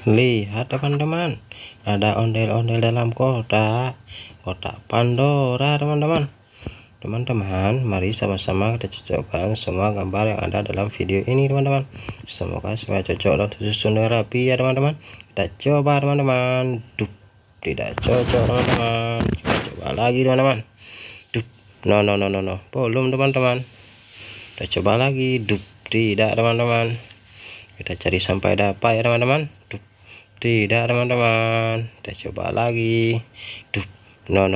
Lihat teman-teman, ada ondel-ondel dalam kotak Pandora teman-teman. Mari sama-sama kita cocokkan semua gambar yang ada dalam video ini teman-teman. Semoga semua cocok dan tersusun dengan rapi ya teman-teman. Kita coba teman-teman. Tidak cocok teman-teman. Kita coba lagi teman-teman. No, belum teman-teman. Kita coba lagi. Tidak teman-teman. Kita cari sampai dapat ya teman-teman. Tidak teman-teman. Kita coba lagi. No,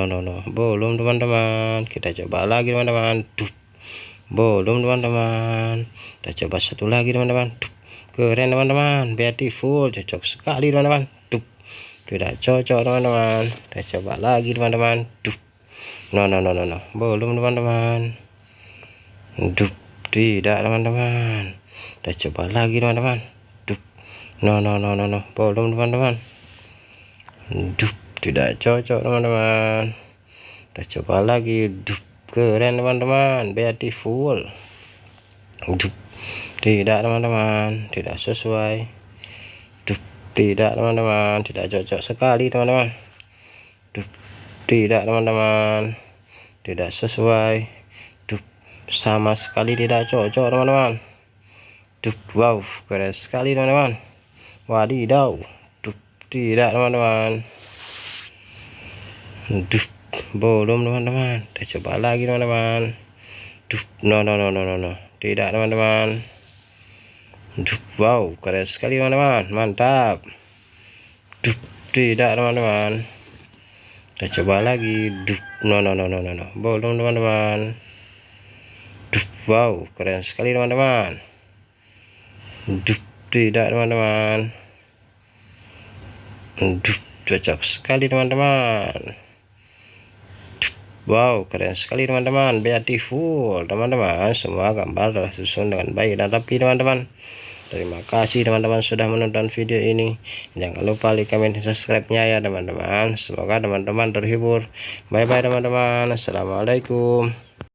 belum teman-teman. Kita coba lagi teman-teman. Belum teman-teman. Kita coba satu lagi teman-teman. Keren teman-teman, beautiful, cocok sekali teman-teman. Tidak cocok teman-teman. Kita coba lagi teman-teman. No, belum teman-teman. Tidak teman-teman. Kita coba lagi teman-teman. No, belum teman-teman. Tidak cocok teman-teman. Kita coba lagi. Keren teman-teman, beautiful. Tidak teman-teman, tidak sesuai. Tidak teman-teman, tidak cocok sekali teman-teman. Tidak teman-teman, tidak sesuai. Sama sekali tidak cocok teman-teman. Wow, keren sekali teman-teman. Wadidaw. Tidak teman-teman. Belum teman-teman. Kita coba lagi teman-teman. No. Tidak teman-teman. Wow, keren sekali teman-teman. Mantap. Tidak teman-teman. Kita coba lagi. No. Belum teman-teman. Wow, keren sekali teman-teman. Tidak teman-teman. Cocok sekali teman-teman. Wow, keren sekali teman-teman, beautiful teman-teman. Semua gambar telah susun dengan baik dan rapi teman-teman. Terima kasih teman-teman sudah menonton video ini. Jangan lupa like, comment, dan subscribe-nya ya teman-teman. Semoga teman-teman terhibur. Bye bye teman-teman. Assalamualaikum.